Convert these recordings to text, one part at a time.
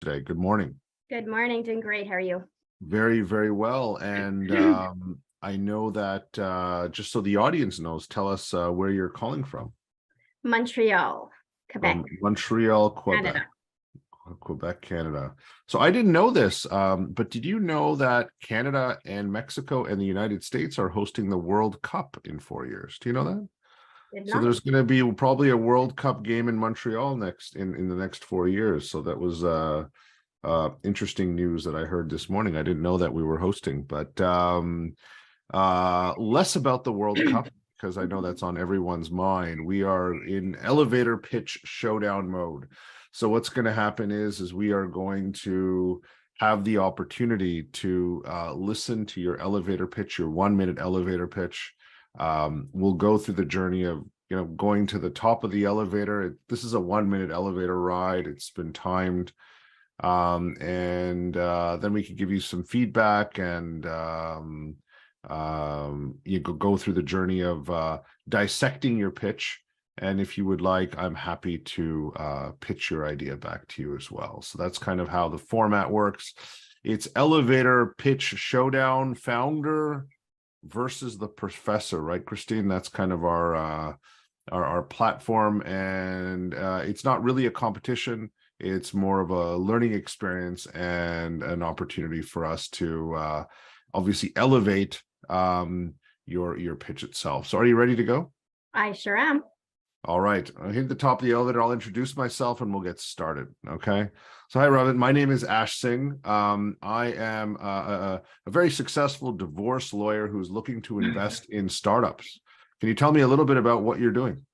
today? Good morning. Good morning. Doing great. How are you? Very, very well. And I know that just so the audience knows, tell us where you're calling from. Montreal, Quebec. From Montreal, Quebec. Canada. Quebec, Canada. So I didn't know this, but did you know that Canada and Mexico and the United States are hosting the World Cup in 4 years? Do you know that? So there's going to be probably a World Cup game in Montreal in the next 4 years. So that was interesting news that I heard this morning. I didn't know that we were hosting, but less about the World Cup because I know that's on everyone's mind. We are in elevator pitch showdown mode. So what's going to happen is we are going to have the opportunity to listen to your elevator pitch, your 1 minute elevator pitch. We'll go through the journey of going to the top of the elevator. This is a 1 minute elevator ride. It's been timed. And then we can give you some feedback and you go through the journey of dissecting your pitch. And if you would like, I'm happy to pitch your idea back to you as well. So that's kind of how the format works. It's Elevator Pitch Showdown, founder versus the professor, right, Christine? That's kind of our platform. And it's not really a competition. It's more of a learning experience and an opportunity for us to obviously elevate your pitch itself. So are you ready to go? I sure am. All right, I'll hit the top of the elevator. I'll introduce myself and we'll get started. Okay. So hi, Ravit. My name is Singh. I am a very successful divorce lawyer who's looking to invest in startups. Can you tell me a little bit about what you're doing?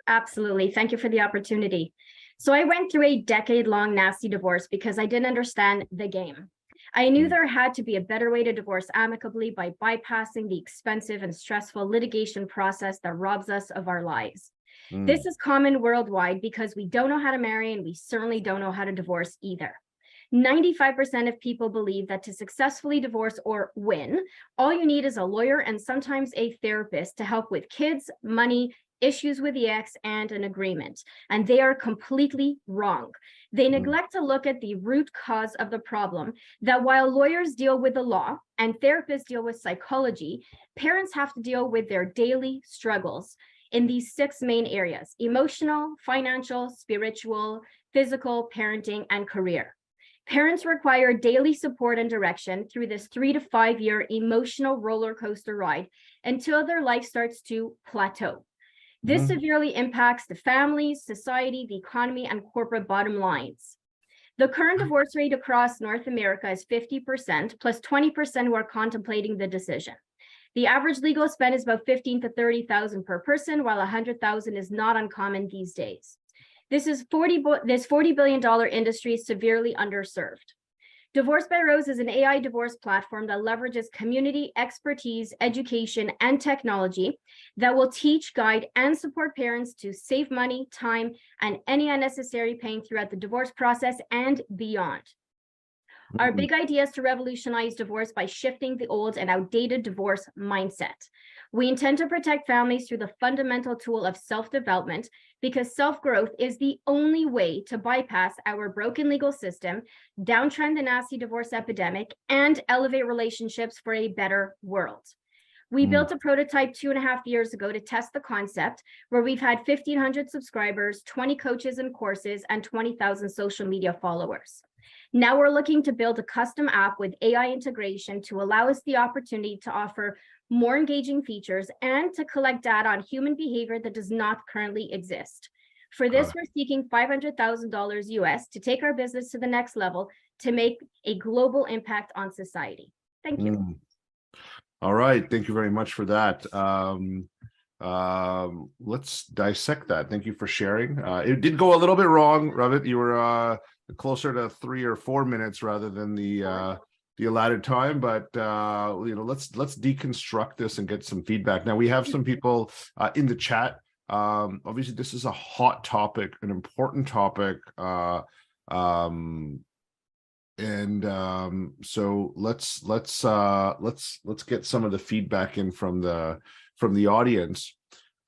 Absolutely. Thank you for the opportunity. So I went through a decade-long nasty divorce because I didn't understand the game. I knew there had to be a better way to divorce amicably by bypassing the expensive and stressful litigation process that robs us of our lives. This is common worldwide because we don't know how to marry and we certainly don't know how to divorce either. 95% of people believe that to successfully divorce or win, all you need is a lawyer and sometimes a therapist to help with kids, money, issues with the ex, and an agreement. And they are completely wrong. They neglect to look at the root cause of the problem, that while lawyers deal with the law and therapists deal with psychology, parents have to deal with their daily struggles in these 6 main areas: emotional, financial, spiritual, physical, parenting, and career. Parents require daily support and direction through this 3 to 5 year emotional roller coaster ride until their life starts to plateau. This severely impacts the families, society, the economy, and corporate bottom lines. The current divorce rate across North America is 50%, plus 20% who are contemplating the decision. The average legal spend is about $15,000 to $30,000 per person, while $100,000 is not uncommon these days. This $40 billion industry is severely underserved. Divorce by Rose is an AI divorce platform that leverages community, expertise, education, and technology that will teach, guide, and support parents to save money, time, and any unnecessary pain throughout the divorce process and beyond. Our big idea is to revolutionize divorce by shifting the old and outdated divorce mindset. We intend to protect families through the fundamental tool of self-development because self-growth is the only way to bypass our broken legal system, downtrend the nasty divorce epidemic, and elevate relationships for a better world. We built a prototype 2.5 years ago to test the concept, where we've had 1,500 subscribers, 20 coaches and courses, and 20,000 social media followers. Now we're looking to build a custom app with AI integration to allow us the opportunity to offer more engaging features and to collect data on human behavior that does not currently exist. For this, we're seeking $500,000 US to take our business to the next level to make a global impact on society. Thank you. All right. Thank you very much for that. Let's dissect that. Thank you for sharing. It did go a little bit wrong, Ravit. You were closer to 3 or 4 minutes rather than the allotted time, but let's deconstruct this and get some feedback. Now we have some people in the chat. Obviously this is a hot topic, an important topic, so let's get some of the feedback in from the audience.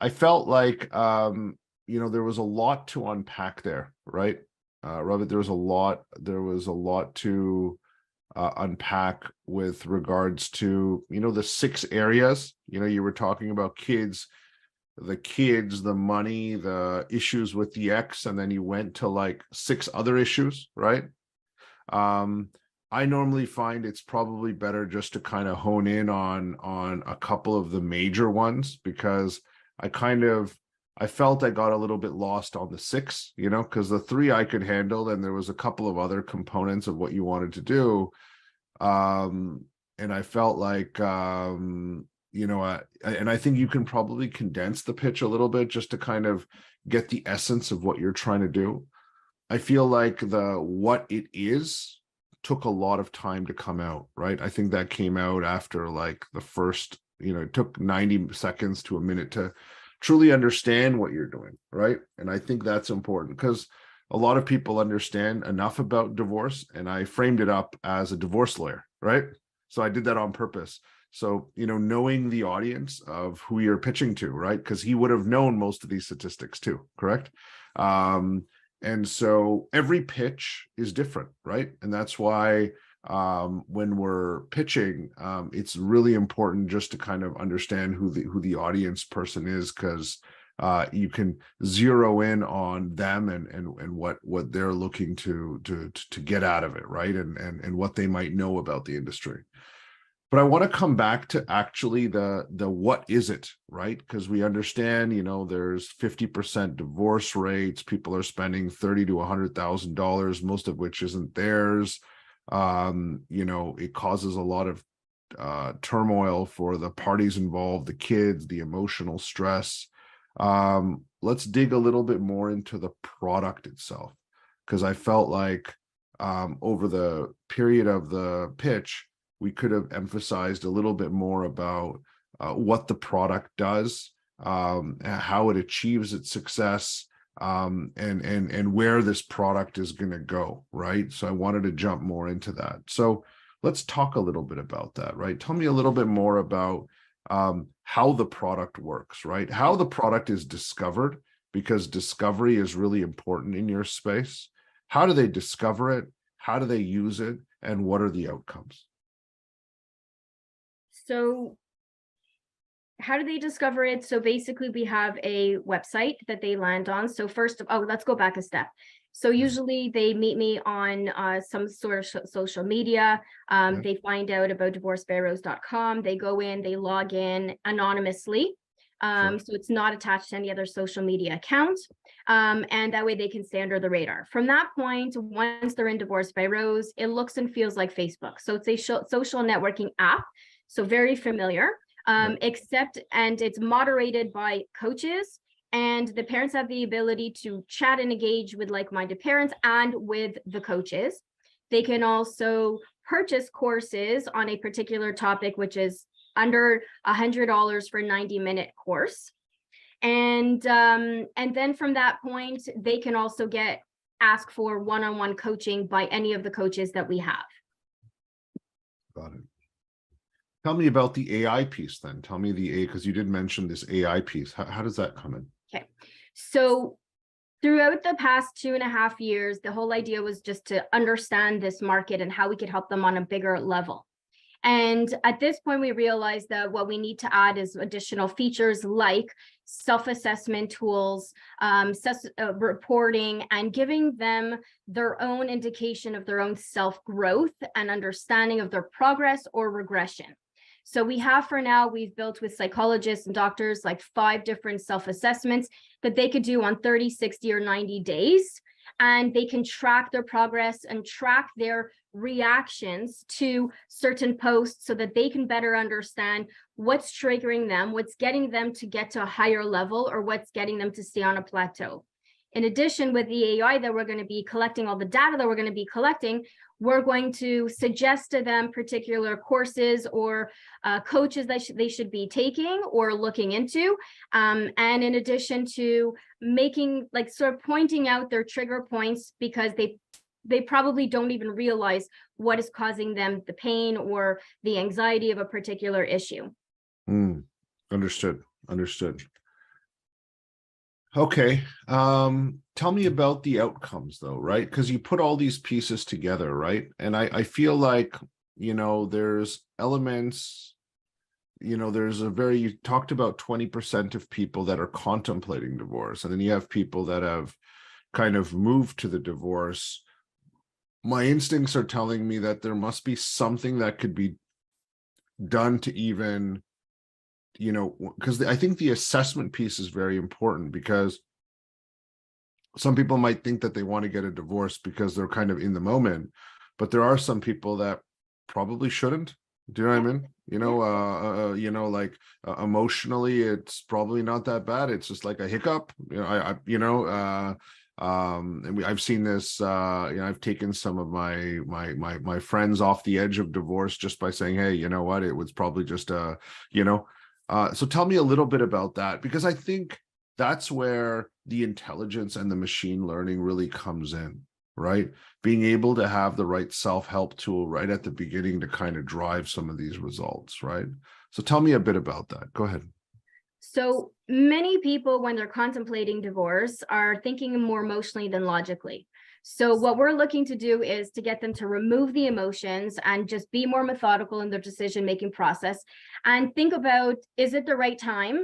I felt like there was a lot to unpack there, right? Ravit, there was a lot to unpack with regards to, the 6 areas. You were talking about the money, the issues with the ex, and then you went to like 6 other issues, right? I normally find it's probably better just to kind of hone in on a couple of the major ones, because I felt I got a little bit lost on the 6, because the 3 I could handle, and there was a couple of other components of what you wanted to do. And I felt like, and I think you can probably condense the pitch a little bit just to kind of get the essence of what you're trying to do. I feel like the what it is took a lot of time to come out, right? I think that came out after like the first, it took 90 seconds to a minute to truly understand what you're doing, right? And I think that's important, because a lot of people understand enough about divorce, and I framed it up as a divorce lawyer, right? So I did that on purpose. So, knowing the audience of who you're pitching to, right? Because he would have known most of these statistics too, correct? And so every pitch is different, right? And that's why when we're pitching, it's really important just to kind of understand who the audience person is, because you can zero in on them and what they're looking to get out of it, right? And what they might know about the industry. But I want to come back to actually the what is it, right? Because we understand, there's 50% divorce rates. People are spending $30,000 to $100,000, most of which isn't theirs. It causes a lot of turmoil for the parties involved, the kids, the emotional stress. Let's dig a little bit more into the product itself, because I felt like over the period of the pitch, we could have emphasized a little bit more about what the product does, how it achieves its success, and where this product is going to go, right? So I wanted to jump more into that. So let's talk a little bit about that, right? Tell me a little bit more about how the product works, right? How the product is discovered, because discovery is really important in your space. How do they discover it? How do they use it? And what are the outcomes? So how do they discover it? So basically we have a website that they land on. So let's go back a step. So usually they meet me on some sort of social media. They find out about divorcebarrows.com. They go in, they log in anonymously. So it's not attached to any other social media account. And that way they can stay under the radar. From that point, once they're in Divorce by Rose, it looks and feels like Facebook. So it's a social networking app. So very familiar, and it's moderated by coaches, and the parents have the ability to chat and engage with like-minded parents and with the coaches. They can also purchase courses on a particular topic, which is under $100 for a 90-minute course. And then from that point, they can also ask for one-on-one coaching by any of the coaches that we have. Got it. Tell me about the AI piece then. Tell me because you did mention this AI piece. How does that come in? Okay. So throughout the past 2.5 years, the whole idea was just to understand this market and how we could help them on a bigger level. And at this point, we realized that what we need to add is additional features like self-assessment tools, reporting, and giving them their own indication of their own self-growth and understanding of their progress or regression. So we've built with psychologists and doctors like 5 different self-assessments that they could do on 30, 60, or 90 days. And they can track their progress and track their reactions to certain posts so that they can better understand what's triggering them, what's getting them to get to a higher level, or what's getting them to stay on a plateau. In addition, with the AI that we're going to be collecting, all the data that we're going to be collecting, we're going to suggest to them particular courses or coaches that they should be taking or looking into. And in addition to making, sort of pointing out their trigger points, because they probably don't even realize what is causing them the pain or the anxiety of a particular issue. Understood. Okay. Tell me about the outcomes though, right? Because you put all these pieces together, right? And I feel like, there's elements, there's you talked about 20% of people that are contemplating divorce, and then you have people that have kind of moved to the divorce. My instincts are telling me that there must be something that could be done to even, because I think the assessment piece is very important, because some people might think that they want to get a divorce because they're kind of in the moment, but there are some people that probably shouldn't. Do you know what I mean? Emotionally, it's probably not that bad. It's just like a hiccup. I've seen this. I've taken some of my friends off the edge of divorce just by saying, hey, you know what? It was probably just so tell me a little bit about that, because I think that's where the intelligence and the machine learning really comes in, right? Being able to have the right self-help tool right at the beginning to kind of drive some of these results, right? So tell me a bit about that. Go ahead. So many people, when they're contemplating divorce, are thinking more emotionally than logically. So what we're looking to do is to get them to remove the emotions and just be more methodical in their decision-making process and think about, is it the right time?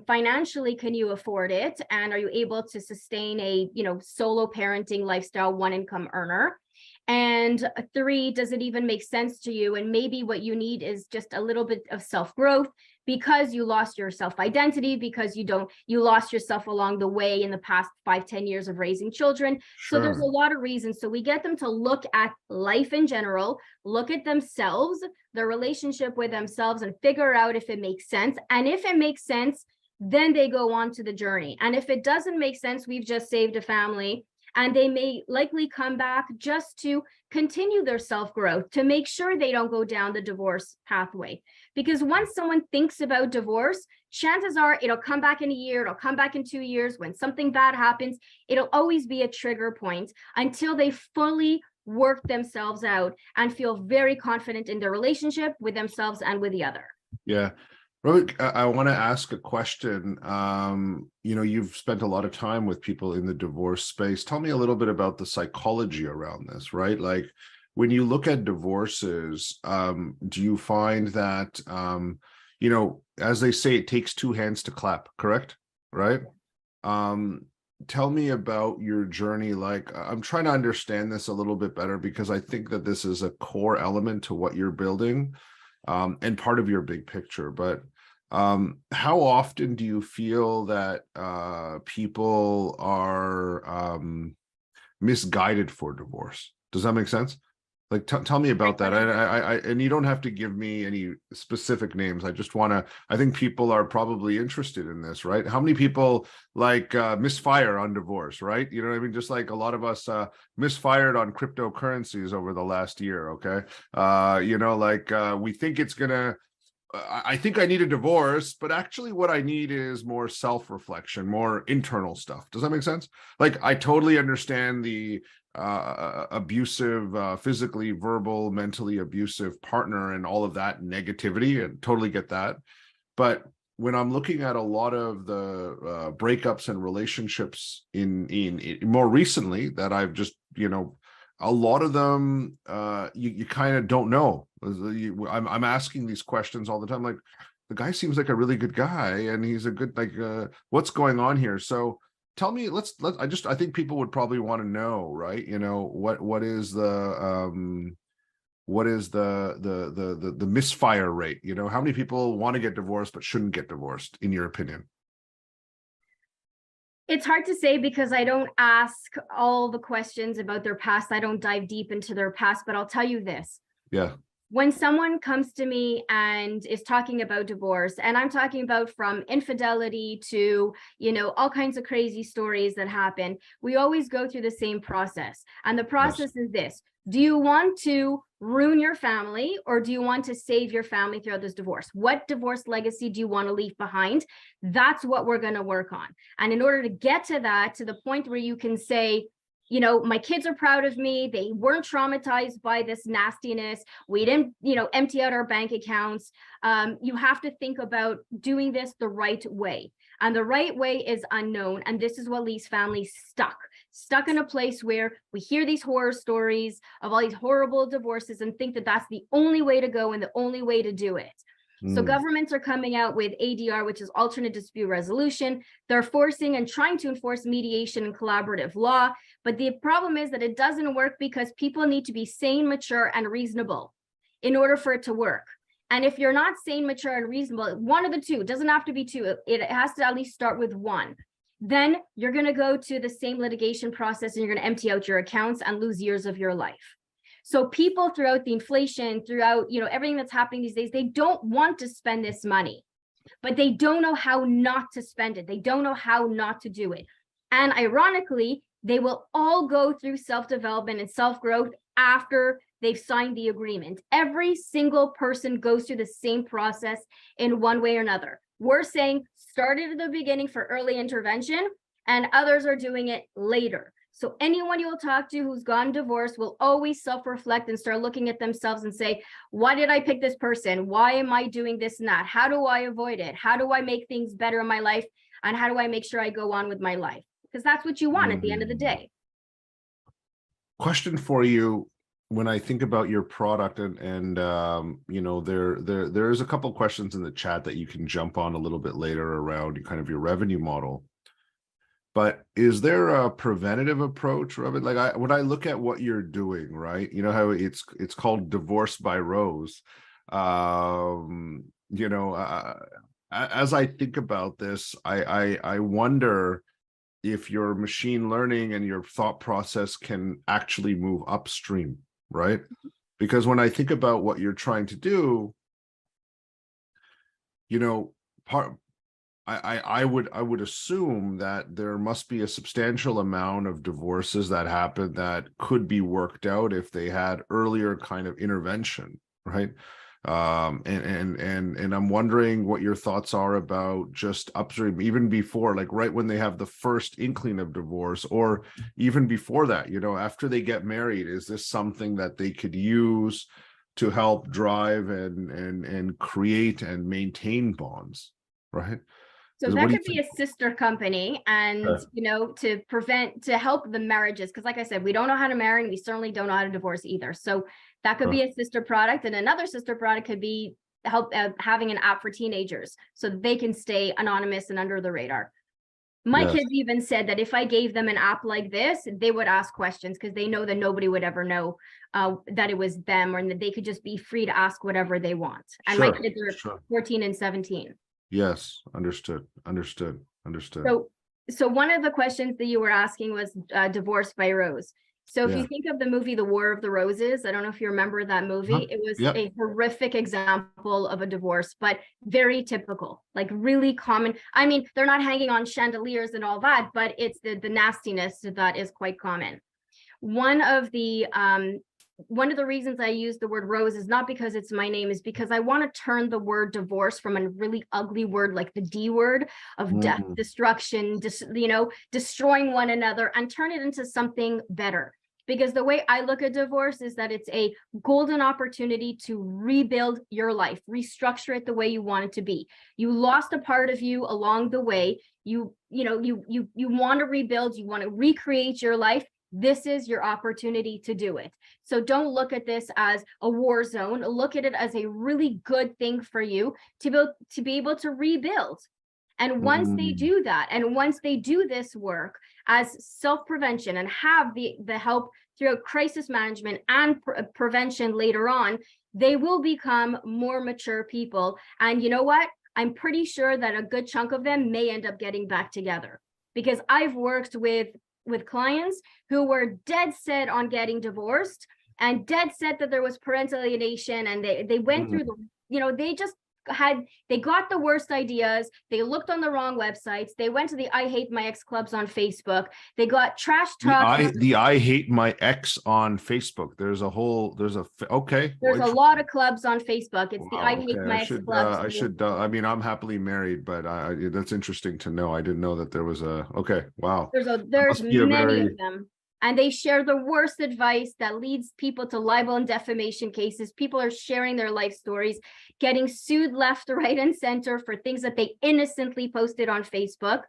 Financially, can you afford it? And are you able to sustain a, solo parenting lifestyle, one income earner? And three, does it even make sense to you? And maybe what you need is just a little bit of self-growth, because you lost your self-identity, because you lost yourself along the way in the past 5-10 years of raising children. Sure. So there's a lot of reasons. So we get them to look at life in general, look at themselves, their relationship with themselves, and figure out if it makes sense. And if it makes sense, then they go on to the journey. And if it doesn't make sense, we've just saved a family. And they may likely come back just to continue their self-growth, to make sure they don't go down the divorce pathway. Because once someone thinks about divorce, chances are it'll come back in a year, it'll come back in 2 years. When something bad happens, it'll always be a trigger point until they fully work themselves out and feel very confident in their relationship with themselves and with the other. Yeah. Ravit, I want to ask a question. You've spent a lot of time with people in the divorce space. Tell me a little bit about the psychology around this, right? Like, when you look at divorces, do you find that, as they say, it takes two hands to clap, correct? Right? Tell me about your journey. Like, I'm trying to understand this a little bit better, because I think that this is a core element to what you're building, and part of your big picture. But how often do you feel that people are misguided for divorce? Does that make sense? Like, tell me about that. I and you don't have to give me any specific names. I just want to, I think people are probably interested in this, right? How many people misfire on divorce, right? You know what I mean? Just like a lot of us misfired on cryptocurrencies over the last year, okay? We think it's gonna, I think I need a divorce, but actually what I need is more self-reflection, more internal stuff. Does that make sense? Like, I totally understand the abusive, physically, verbal, mentally abusive partner and all of that negativity, and totally get that. But when I'm looking at a lot of the breakups and relationships in more recently that I've just, a lot of them, you kind of don't know. I'm asking these questions all the time. Like, the guy seems like a really good guy, and he's a good, what's going on here? So tell me, I think people would probably want to know, right? What is the misfire rate? How many people want to get divorced but shouldn't get divorced, in your opinion? It's hard to say, because I don't ask all the questions about their past. I don't dive deep into their past, but I'll tell you this. Yeah. When someone comes to me and is talking about divorce, and I'm talking about from infidelity to, all kinds of crazy stories that happen, we always go through the same process. And the process is this: do you want to ruin your family, or do you want to save your family throughout this divorce? What divorce legacy do you want to leave behind? That's what we're going to work on. And in order to get to that, to the point where you can say, my kids are proud of me, they weren't traumatized by this nastiness, we didn't, empty out our bank accounts, you have to think about doing this the right way. And the right way is unknown. And this is what leaves families stuck in a place where we hear these horror stories of all these horrible divorces and think that that's the only way to go and the only way to do it. So governments are coming out with ADR, which is alternate dispute resolution. They're forcing and trying to enforce mediation and collaborative law. But the problem is that it doesn't work because people need to be sane, mature, and reasonable in order for it to work. And if you're not sane, mature, and reasonable, one of the two, it doesn't have to be two, it has to at least start with one. Then you're going to go to the same litigation process and you're going to empty out your accounts and lose years of your life. So people throughout the inflation, throughout, everything that's happening these days, they don't want to spend this money, but they don't know how not to spend it. They don't know how not to do it. And ironically, they will all go through self-development and self-growth after they've signed the agreement. Every single person goes through the same process in one way or another. We're saying start it at the beginning for early intervention, and others are doing it later. So anyone you will talk to who's gone divorced will always self-reflect and start looking at themselves and say, why did I pick this person? Why am I doing this and that? How do I avoid it? How do I make things better in my life? And how do I make sure I go on with my life? Because that's what you want at the end of the day. Question for you. When I think about your product and there's a couple of questions in the chat that you can jump on a little bit later around kind of your revenue model. But is there a preventative approach, Ravit? Like when I look at what you're doing, right? You know how it's called Divorce by Rose. As I think about this, I wonder if your machine learning and your thought process can actually move upstream, right? Because when I think about what you're trying to do, I would assume that there must be a substantial amount of divorces that happen that could be worked out if they had earlier kind of intervention, right? And I'm wondering what your thoughts are about just upstream, even before, like right when they have the first inkling of divorce, or even before that, after they get married. Is this something that they could use to help drive and create and maintain bonds, right? So that could be a sister company, and to help the marriages, because like I said, we don't know how to marry and we certainly don't know how to divorce either. So that could be a sister product, and another sister product could be having an app for teenagers so they can stay anonymous and under the radar. My kids even said that if I gave them an app like this, they would ask questions because they know that nobody would ever know that it was them, or that they could just be free to ask whatever they want. And my kids are 14 and 17. Yes, understood. So one of the questions that you were asking was Divorce by Rose. So if you think of the movie The War of the Roses, I don't know if you remember that movie. It was a horrific example of a divorce, but very typical, like really common. I mean, they're not hanging on chandeliers and all that, but it's the nastiness that is quite common. One of the reasons I use the word rose is not because it's my name, is because I want to turn the word divorce from a really ugly word like the D word of death, destruction, destroying one another, and turn it into something better. Because the way I look at divorce is that it's a golden opportunity to rebuild your life, restructure it the way you want it to be. You lost a part of you along the way. You want to rebuild, you want to recreate your life. This is your opportunity to do it. So don't look at this as a war zone. Look at it as a really good thing for you to be able to rebuild. And once they do that, and once they do this work as self-prevention and have the help throughout crisis management and prevention later on, they will become more mature people. And you know what? I'm pretty sure that a good chunk of them may end up getting back together, because I've worked with clients who were dead set on getting divorced and dead set that there was parental alienation, and they went through they got the worst ideas. They looked on the wrong websites. They went to the I Hate My Ex clubs on Facebook. They got trash talk. The I Hate My Ex on Facebook. There's a lot of clubs on Facebook. It's the I Hate My Ex clubs. I'm happily married, but that's interesting to know. I didn't know that there was wow. There's many of them. and they share the worst advice that leads people to libel and defamation cases. People are sharing their life stories, getting sued left, right, and center for things that they innocently posted on Facebook.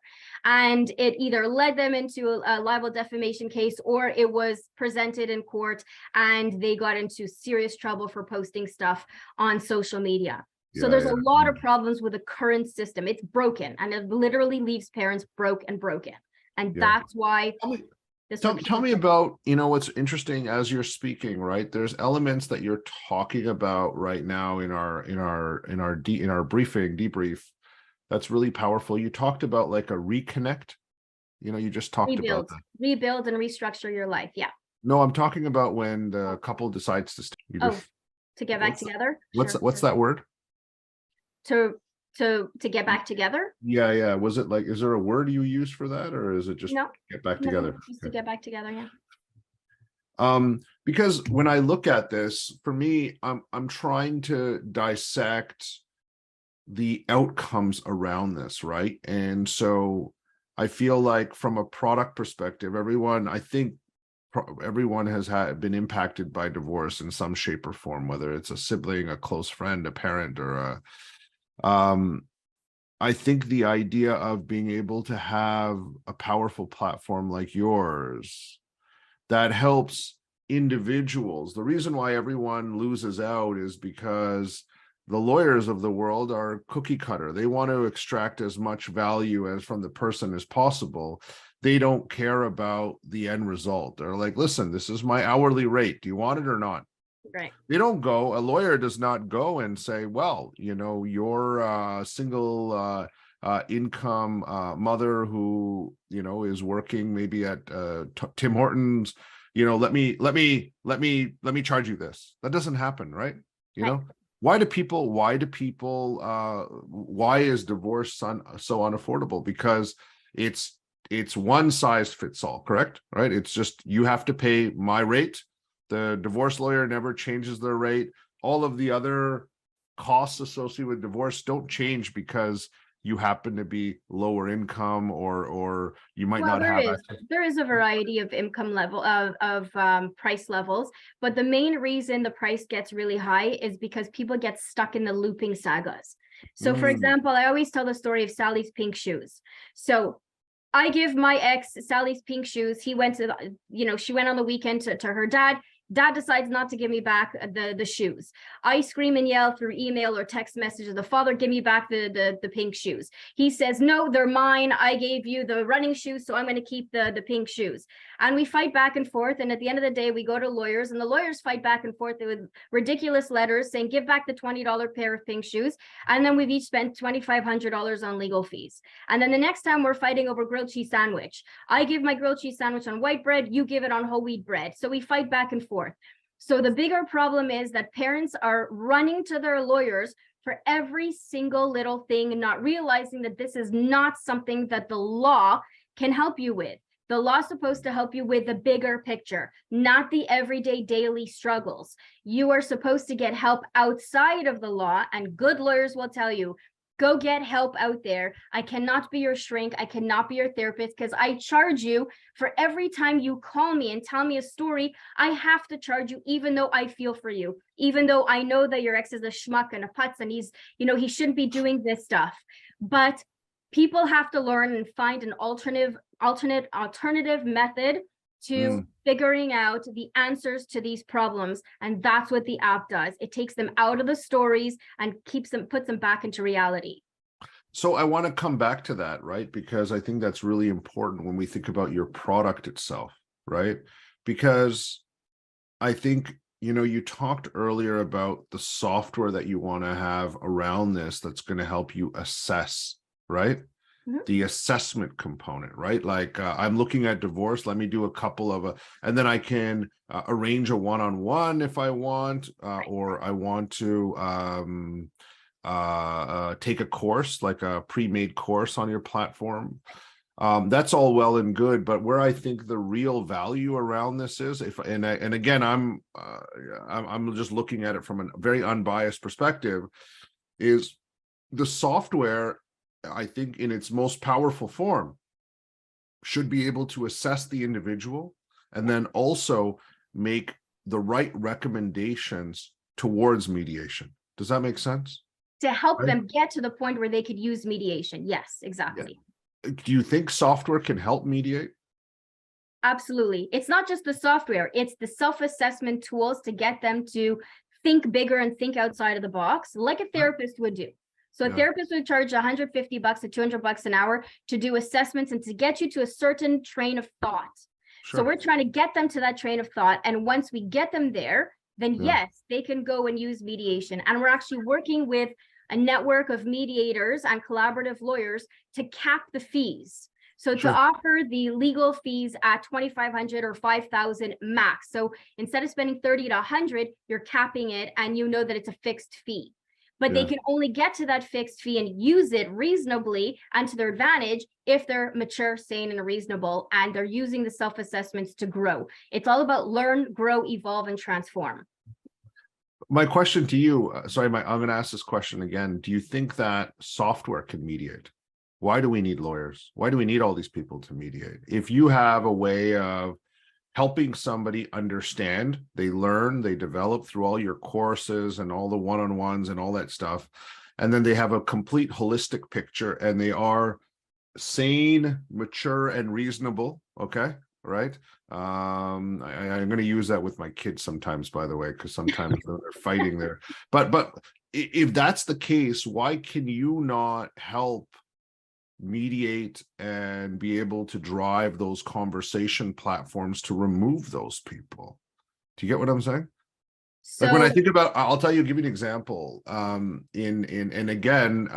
And it either led them into a libel defamation case, or it was presented in court and they got into serious trouble for posting stuff on social media. So there's a lot of problems with the current system. It's broken, and it literally leaves parents broke and broken. And that's why tell me about, you know, what's interesting as you're speaking, right? There's elements that you're talking about right now in our debrief that's really powerful. You talked about like a reconnect. You know, you just talked about that. Rebuild and restructure your life. Yeah. No, I'm talking about when the couple decides to to get back together. What's that word? To get back together. Yeah. Was it like, is there a word you use for that, or is it just get back together? Just to get back together, yeah. Because when I look at this, for me, I'm trying to dissect the outcomes around this, right? And so I feel like from a product perspective, everyone has been impacted by divorce in some shape or form, whether it's a sibling, a close friend, a parent, or I think the idea of being able to have a powerful platform like yours that helps individuals. The reason why everyone loses out is because the lawyers of the world are cookie cutter. They want to extract as much value as from the person as possible. They don't care about the end result. They're like, listen, this is my hourly rate. Do you want it or not? Right. They don't go, a lawyer does not go and say, well, you know, you're a single income mother who, you know, is working maybe at Tim Hortons, you know, let me charge you this. That doesn't happen, right? You know, why is divorce so unaffordable? Because it's one size fits all, correct? Right? It's just, you have to pay my rate. The divorce lawyer never changes their rate. All of the other costs associated with divorce don't change because you happen to be lower income or you might not have. There is a variety of income level of price levels, but the main reason the price gets really high is because people get stuck in the looping sagas. So for example, I always tell the story of Sally's pink shoes. So I give my ex Sally's pink shoes. He went to, she went on the weekend to her dad. Dad decides not to give me back the shoes. I scream and yell through email or text messages. The father, give me back the pink shoes. He says, no, they're mine. I gave you the running shoes, so I'm going to keep the pink shoes. And we fight back and forth. And at the end of the day, we go to lawyers, and the lawyers fight back and forth with ridiculous letters saying, give back the $20 pair of pink shoes. And then we've each spent $2,500 on legal fees. And then the next time we're fighting over grilled cheese sandwich. I give my grilled cheese sandwich on white bread. You give it on whole wheat bread. So we fight back and forth. So the bigger problem is that parents are running to their lawyers for every single little thing, not realizing that this is not something that the law can help you with. The law is supposed to help you with the bigger picture, not the everyday daily struggles. You are supposed to get help outside of the law, and good lawyers will tell you, go get help out there. I cannot be your shrink. I cannot be your therapist because I charge you for every time you call me and tell me a story. I have to charge you, even though I feel for you, even though I know that your ex is a schmuck and a putz and he's, he shouldn't be doing this stuff. But people have to learn and find an alternative method to figuring out the answers to these problems. And that's what the app does. It takes them out of the stories and puts them back into reality. So I want to come back to that, right? Because I think that's really important when we think about your product itself, right? Because I think, you talked earlier about the software that you want to have around this that's going to help you assess, right? The assessment component, right? Like I'm looking at divorce. Let me do a couple of and then I can arrange a one-on-one if I want, or I want to take a course, like a pre-made course on your platform. That's all well and good, but where I think the real value around this is, and again, I'm just looking at it from a very unbiased perspective, is the software, I think in its most powerful form, should be able to assess the individual and then also make the right recommendations towards mediation. Does that make sense? To help Right? them get to the point where they could use mediation. Yes, exactly. Do you think software can help mediate? Absolutely. It's not just the software, it's the self-assessment tools to get them to think bigger and think outside of the box, like a therapist would do. So a Yeah. therapist would charge $150 to $200 an hour to do assessments and to get you to a certain train of thought. So Sure. we're trying to get them to that train of thought. And once we get them there, then Yeah. yes, they can go and use mediation. And we're actually working with a network of mediators and collaborative lawyers to cap the fees. So Sure. to offer the legal fees at 2,500 or 5,000 max. So instead of spending 30 to 100, you're capping it and you know that it's a fixed fee. But they Yeah. can only get to that fixed fee and use it reasonably and to their advantage if they're mature, sane, and reasonable, and they're using the self-assessments to grow. It's all about learn, grow, evolve, and transform. My question to you, I'm going to ask this question again. Do you think that software can mediate? Why do we need lawyers? Why do we need all these people to mediate? If you have a way of helping somebody understand, they learn, they develop through all your courses and all the one-on-ones and all that stuff, and then they have a complete holistic picture and they are sane, mature, and reasonable, okay? Right? I'm going to use that with my kids sometimes, by the way, because sometimes they're fighting there. But if that's the case, why can you not help mediate and be able to drive those conversation platforms to remove those people? Do you get what I'm saying? Like when I think about, I'll tell you, give you an example. And again,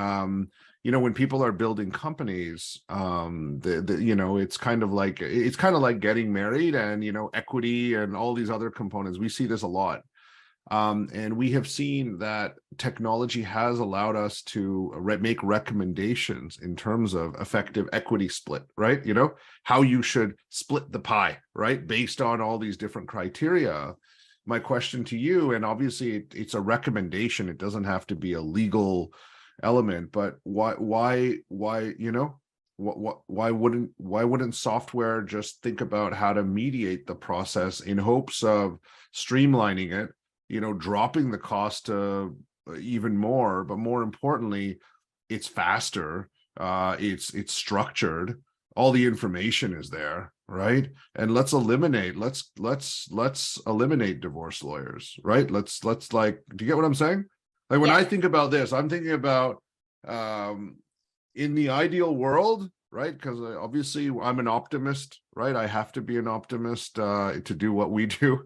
when people are building companies, it's kind of like getting married and, equity and all these other components. We see this a lot. And we have seen that technology has allowed us to make recommendations in terms of effective equity split, right? How you should split the pie, right? Based on all these different criteria. My question to you, and obviously it's a recommendation, it doesn't have to be a legal element, but why wouldn't software just think about how to mediate the process in hopes of streamlining it, dropping the cost even more, but more importantly, it's faster, it's structured, all the information is there, right? And let's eliminate divorce lawyers, right? Let's like, do you get what I'm saying? Like when I think about this, I'm thinking about in the ideal world, right? Because obviously I'm an optimist, right? I have to be an optimist to do what we do.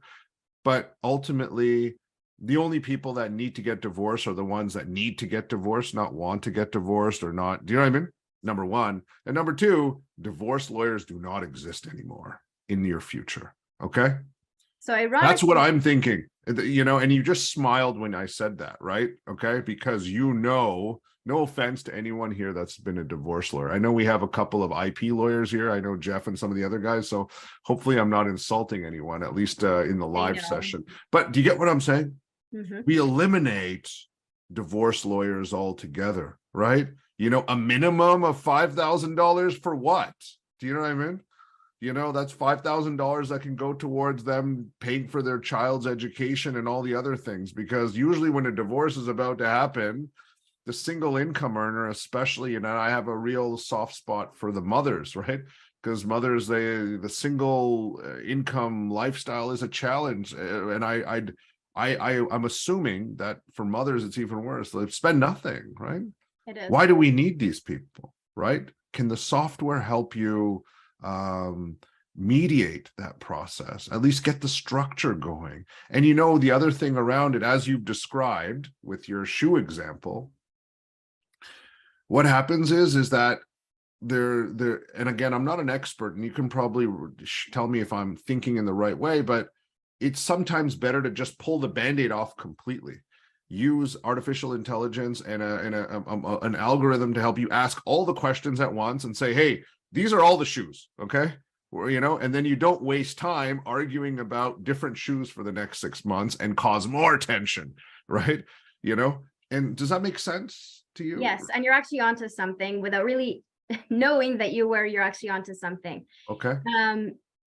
But ultimately, the only people that need to get divorced are the ones that need to get divorced, not want to get divorced or not. Do you know what I mean? Number one. And number two, divorce lawyers do not exist anymore in near future. Okay. So ironically, that's what I'm thinking, and you just smiled when I said that, right? Okay. Because no offense to anyone here that's been a divorce lawyer. I know we have a couple of IP lawyers here. I know Jeff and some of the other guys. So hopefully I'm not insulting anyone, at least in the live session. But do you get what I'm saying? Mm-hmm. We eliminate divorce lawyers altogether, right? A minimum of $5,000 for what? Do you know what I mean? That's $5,000 that can go towards them paying for their child's education and all the other things. Because usually when a divorce is about to happen, the single income earner, especially, I have a real soft spot for the mothers, right? Because mothers, the single income lifestyle is a challenge. And I'm assuming that for mothers, it's even worse. They spend nothing, right? It is. Why do we need these people, right? Can the software help you mediate that process, at least get the structure going? And the other thing around it, as you've described with your shoe example, what happens is that there, and again, I'm not an expert, and you can probably tell me if I'm thinking in the right way, but it's sometimes better to just pull the Band-Aid off completely. Use artificial intelligence and an algorithm to help you ask all the questions at once and say, hey, these are all the shoes, okay? And then you don't waste time arguing about different shoes for the next 6 months and cause more tension, right? And does that make sense to you? Yes, and you're actually onto something without really knowing that you're actually onto something. Okay.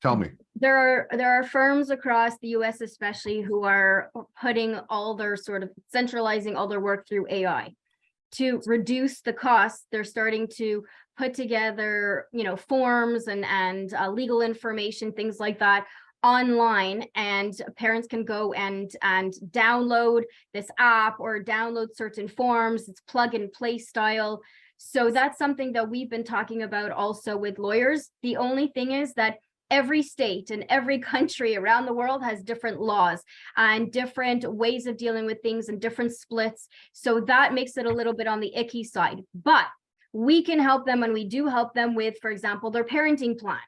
Tell me. There are firms across the US especially who are putting all their sort of centralizing all their work through AI to reduce the costs. They're starting to put together, forms and legal information, things like that online, and parents can go and download this app or download certain forms. It's plug and play style. So that's something that we've been talking about also with lawyers. The only thing is that every state and every country around the world has different laws and different ways of dealing with things and different splits. So that makes it a little bit on the icky side. But we can help them, and we do help them with, for example, their parenting plan.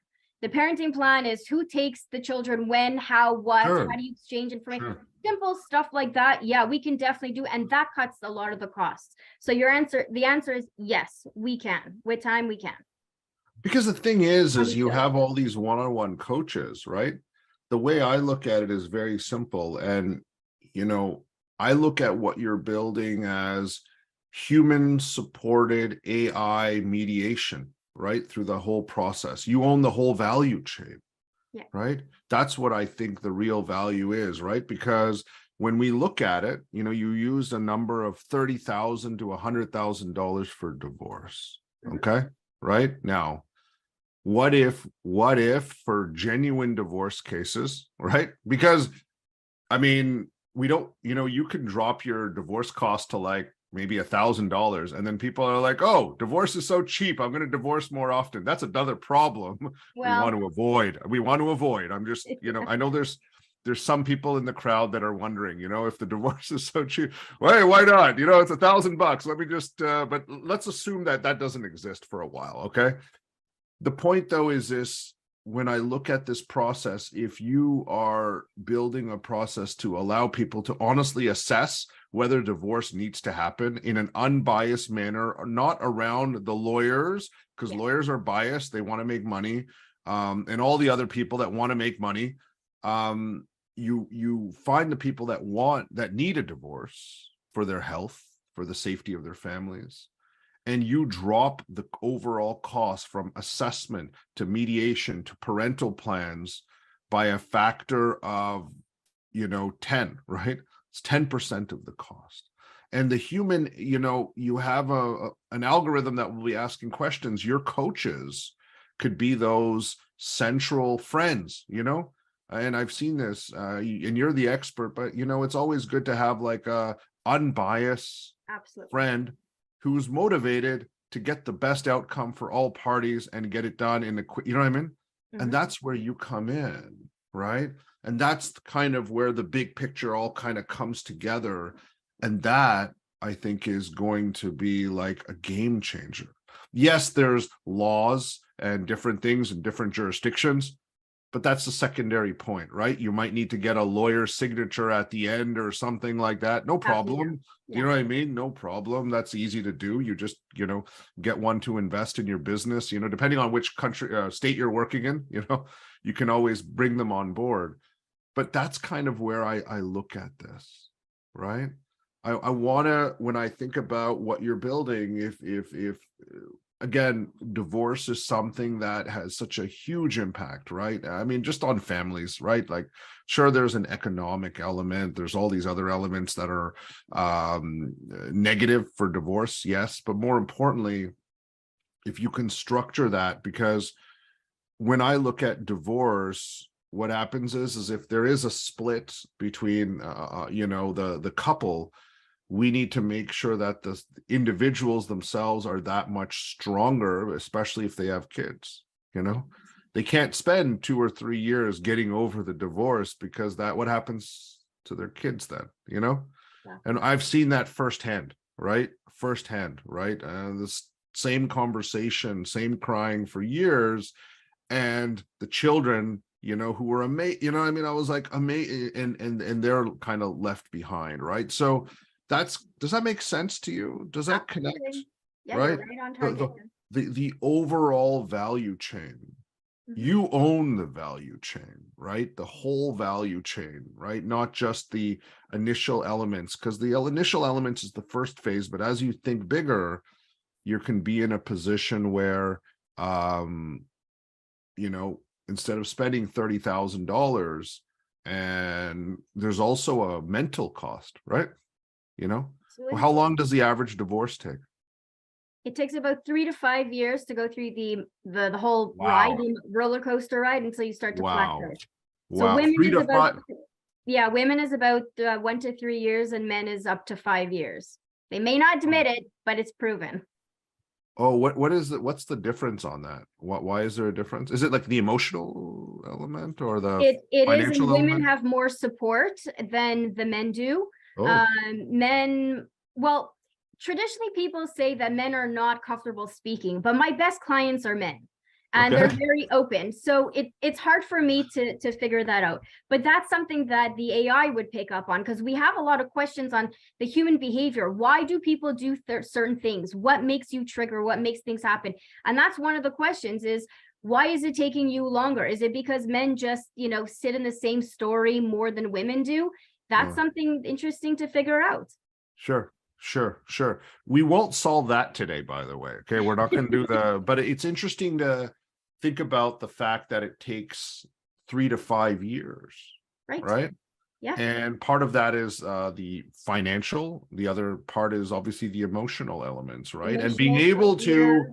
The parenting plan is who takes the children when, how, what, Sure. how do you exchange information? Sure. Simple stuff like that. Yeah, we can definitely do, and that cuts a lot of the costs. So the answer is yes, we can. With time, we can. Because the thing is you Understood. have all these one-on-one coaches, right? The way I look at it is very simple. And, I look at what you're building as human-supported AI mediation, right? Through the whole process. You own the whole value chain, right? That's what I think the real value is, right? Because when we look at it, you used a number of $30,000 to $100,000 for divorce, okay? Right now, what if for genuine divorce cases, right? Because we don't, you can drop your divorce cost to like maybe $1,000, and then people are like, oh, divorce is so cheap, I'm going to divorce more often. That's another problem we want to avoid. I'm just, I know there's some people in the crowd that are wondering, if the divorce is so cheap, hey, why not? It's $1,000. Let me just, but let's assume that doesn't exist for a while. Okay. The point though is this: when I look at this process, if you are building a process to allow people to honestly assess whether divorce needs to happen in an unbiased manner, not around the lawyers, because lawyers are biased, they want to make money, and all the other people that want to make money, you find the people that need a divorce for their health, for the safety of their families, and you drop the overall cost from assessment to mediation to parental plans by a factor of 10, right? It's 10% of the cost. And the human, you have an algorithm that will be asking questions. Your coaches could be those central friends, and I've seen this, and you're the expert, but it's always good to have like a unbiased friend who's motivated to get the best outcome for all parties and get it done in a quick, you know what I mean? Mm-hmm. And that's where you come in, right? And that's kind of where the big picture all kind of comes together. And that, I think, is going to be like a game changer. Yes, there's laws and different things in different jurisdictions, but that's the secondary point, right? You might need to get a lawyer's signature at the end or something like that. No problem. You know what I mean? No problem. That's easy to do. You just, get one to invest in your business, depending on which country, state you're working in, you can always bring them on board. But that's kind of where I look at this, right? I want to, when I think about what you're building, if again, divorce is something that has such a huge impact, right? Just on families, right? Like, sure, there's an economic element. There's all these other elements that are negative for divorce, yes. But more importantly, if you can structure that, because when I look at divorce, what happens is if there is a split between, the couple, we need to make sure that the individuals themselves are that much stronger, especially if they have kids. They can't spend 2 or 3 years getting over the divorce, because what happens to their kids then, And I've seen that firsthand, right? This same conversation, same crying for years, and the children, who were amazing, I was like amazing, and they're kind of left behind, right? So does that make sense to you? Does that connect? Yeah, right? You're right on target. The overall value chain. Mm-hmm. You own the value chain, right? The whole value chain, right? Not just the initial elements, because the initial elements is the first phase, but as you think bigger, you can be in a position where instead of spending $30,000, and there's also a mental cost, right? Well, Absolutely. how long does the average divorce take? It takes about 3 to 5 years to go through the whole ride, the roller coaster ride, until you start to Wow. plateau. So Wow. women 3 is to about 5. women is about 1 to 3 years, and men is up to 5 years. They may not admit it, but it's proven. Oh, what is it? What's the difference on that? Why is there a difference? Is it like the emotional element or the It is, and financial women element? have more support than the men do. Oh, Men, well, traditionally people say that men are not comfortable speaking, but my best clients are men. And they're okay. very open. So it's hard for me to figure that out. But that's something that the AI would pick up on, because we have a lot of questions on the human behavior. Why do people do certain things? What makes you trigger? What makes things happen? And that's one of the questions is, why is it taking you longer? Is it because men just, sit in the same story more than women do? That's something interesting to figure out. Sure. We won't solve that today, by the way. Okay, we're not going to do but it's interesting to think about the fact that it takes 3 to 5 years, right? Yeah. And part of that is the financial. The other part is obviously the emotional elements, right? And being able to,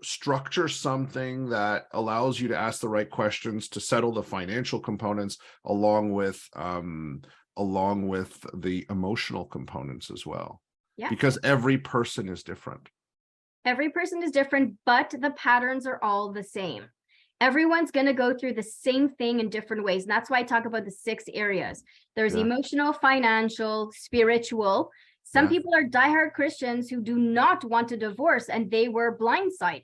structure something that allows you to ask the right questions to settle the financial components along with the emotional components as well. Yeah. Because every person is different. Every person is different, but the patterns are all the same. Everyone's going to go through the same thing in different ways. And that's why I talk about the 6 areas. There's emotional, financial, spiritual. Some people are diehard Christians who do not want a divorce, and they were blindsided.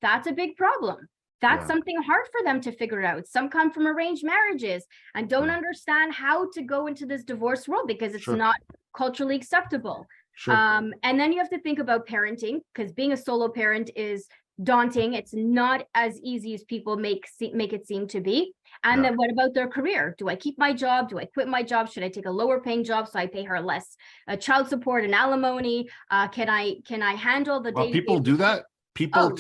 That's a big problem. That's something hard for them to figure out. Some come from arranged marriages and don't understand how to go into this divorce world because it's not culturally acceptable. And then you have to think about parenting, because being a solo parent is daunting. It's not as easy as people make it seem to be. And then what about their career? Do I keep my job? Do I quit my job? Should I take a lower paying job so I pay her less child support and alimony? Can I handle the day-to-day? People do that. People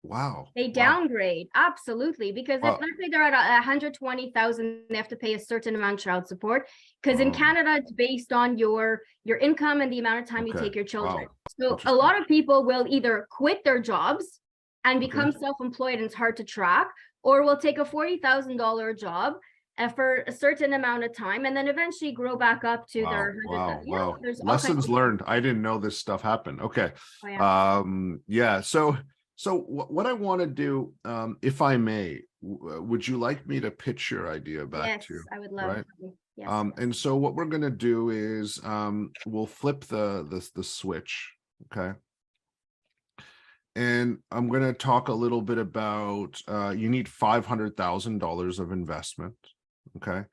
wow. They downgrade. Absolutely. Because if let's say they're at 120,000, they have to pay a certain amount of child support. Because in Canada, it's based on your income and the amount of time you take your children. So a lot of people will either quit their jobs and become self-employed, and it's hard to track, or will take a $40,000 job for a certain amount of time and then eventually grow back up to their 100,000. Wow. Lessons learned. I didn't know this stuff happened. Okay. So what I want to do, if I may, would you like me to pitch your idea back to? Yes, I would love to. Yes. And so what we're going to do is we'll flip the switch. Okay. And I'm going to talk a little bit about you need $500,000 of investment. Okay.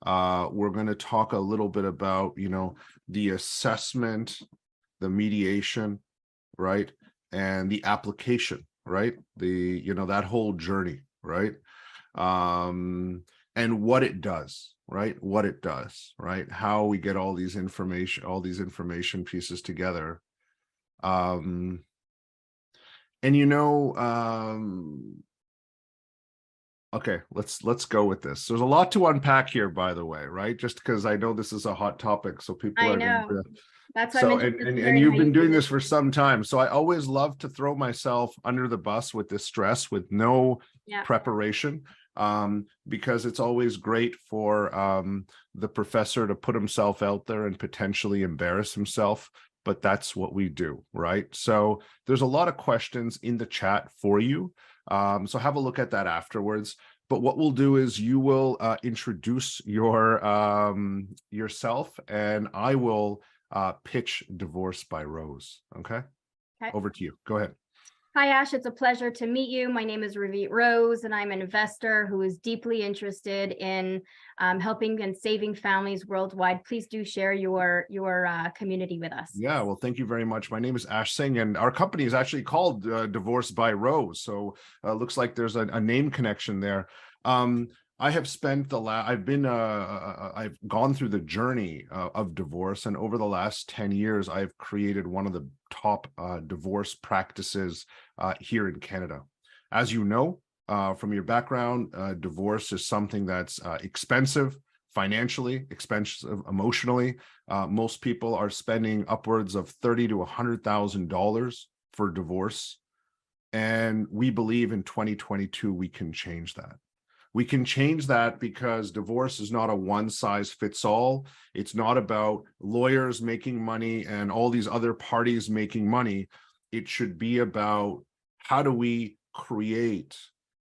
We're going to talk a little bit about, the assessment, the mediation, right? And the application, right? That whole journey, right? And what it does, right? How we get all these information pieces together. Okay, let's go with this. There's a lot to unpack here, by the way, right? Just because I know this is a hot topic, so people are going to. That's why and you've been doing this for some time, so I always love to throw myself under the bus with this stress, with no preparation, because it's always great for the professor to put himself out there and potentially embarrass himself. But that's what we do, right? So there's a lot of questions in the chat for you. So have a look at that afterwards. But what we'll do is you will introduce yourself, and I will pitch Divorce by Rose. Okay. Over to you. Go ahead. Hi, Ash. It's a pleasure to meet you. My name is Ravit Rose, and I'm an investor who is deeply interested in helping and saving families worldwide. Please do share your community with us. Yeah, well, thank you very much. My name is Ash Singh, and our company is actually called Divorce by Rose. So looks like there's a name connection there. I have spent I've gone through the journey of divorce, and over the last 10 years, I've created one of the top divorce practices here in Canada. As you know, from your background, divorce is something that's expensive financially, expensive emotionally. Most people are spending upwards of $30,000 to $100,000 for divorce. And we believe in 2022, we can change that. We can change that because divorce is not a one size fits all. It's not about lawyers making money and all these other parties making money. It should be about how do we create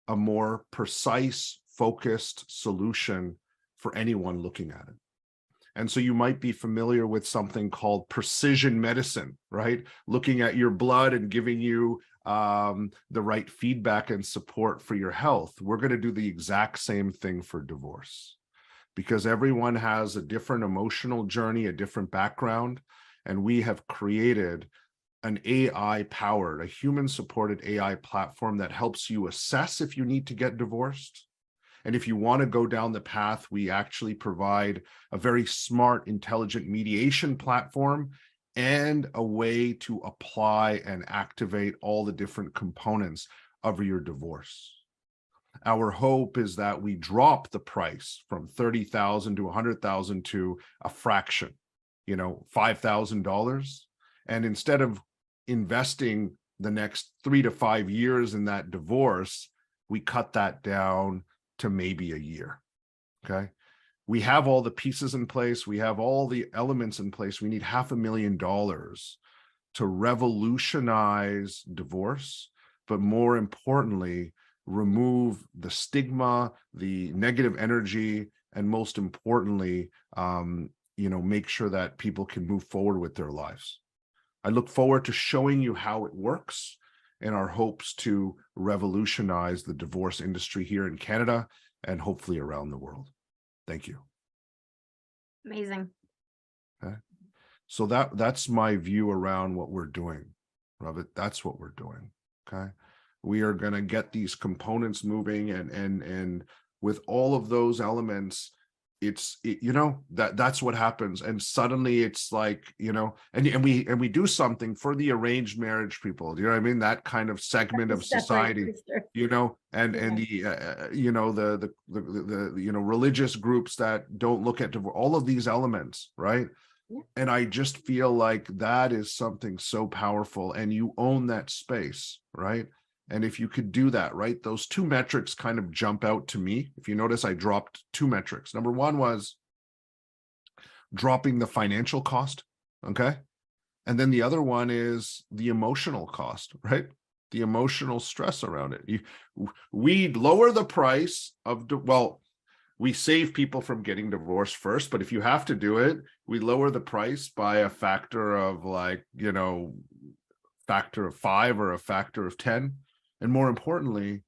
a more precise, focused solution for anyone looking at it. And so you might be familiar with something called precision medicine, right? Looking at your blood and giving you the right feedback and support for your health. We're going to do the exact same thing for divorce, because everyone has a different emotional journey, a different background, and we have created an AI-powered, a human-supported AI platform that helps you assess if you need to get divorced. And if you want to go down the path, we actually provide a very smart, intelligent mediation platform and a way to apply and activate all the different components of your divorce. Our hope is that we drop the price from $30,000 to $100,000 to a fraction, $5,000. And instead of investing the next 3 to 5 years in that divorce, we cut that down to maybe a year. Okay. We have all the pieces in place. We have all the elements in place. We need $500,000 to revolutionize divorce, but more importantly, remove the stigma, the negative energy, and most importantly, make sure that people can move forward with their lives. I look forward to showing you how it works in our hopes to revolutionize the divorce industry here in Canada and hopefully around the world. Thank you. Amazing. Okay. So that's my view around what we're doing, Ravit. That's what we're doing. Okay. We are going to get these components moving, and with all of those elements, that's what happens. And suddenly it's like, and we do something for the arranged marriage people. Do you know what I mean? That kind of segment of society, and the religious groups that don't look at divorce, all of these elements, right? Yeah. And I just feel like that is something so powerful, and you own that space, right? And if you could do that, right, those two metrics kind of jump out to me. If you notice, I dropped two metrics. Number one was dropping the financial cost, okay? And then the other one is the emotional cost, right? The emotional stress around it. We lower the price of, we save people from getting divorced first, but if you have to do it, we lower the price by a factor of factor of 5 or a factor of 10. And more importantly,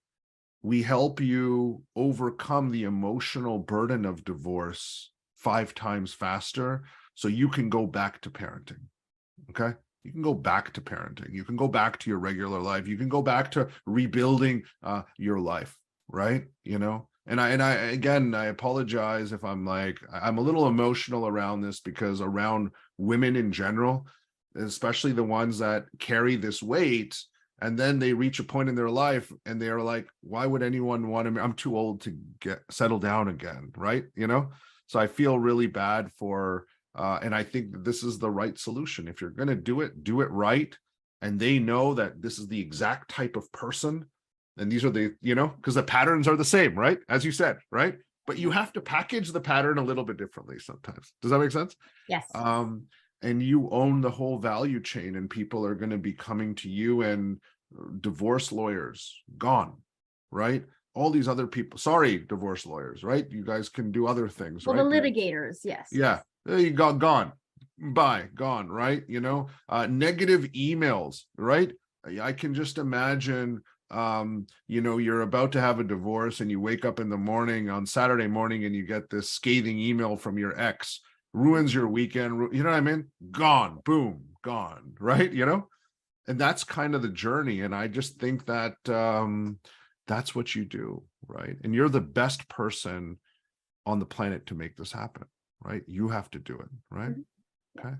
we help you overcome the emotional burden of divorce 5 times faster so you can go back to parenting. Okay? You can go back to parenting. You can go back to your regular life. You can go back to rebuilding your life, right? And I apologize if I'm a little emotional around this, because around women in general, especially the ones that carry this weight, and then they reach a point in their life and they're like, why would anyone want to, I'm too old to get settled down again, right? So I feel really bad for, and I think that this is the right solution. If you're going to do it right. And they know that this is the exact type of person. And these are the, because the patterns are the same, right? As you said, right? But you have to package the pattern a little bit differently sometimes. Does that make sense? Yes. And you own the whole value chain, and people are going to be coming to you, and divorce lawyers gone, right? All these other people, sorry, divorce lawyers, right? You guys can do other things, well, right? The litigators, yes. Yeah, there you go, gone, gone, right? Negative emails, right? I can just imagine, you're about to have a divorce and you wake up in the morning on Saturday morning and you get this scathing email from your ex, ruins your weekend, you know what I mean? Gone, boom, gone, right? And that's kind of the journey. And I just think that that's what you do, right? And you're the best person on the planet to make this happen, right? You have to do it, right? Mm-hmm. Okay.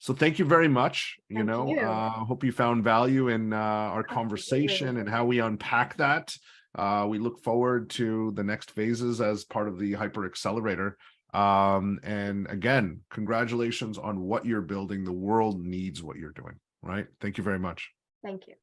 So thank you very much. Thank you. Hope you found value in our Absolutely. conversation and how we unpack that. We look forward to the next phases as part of the Hyper Accelerator. And again, congratulations on what you're building. The world needs what you're doing, right? Thank you very much. Thank you.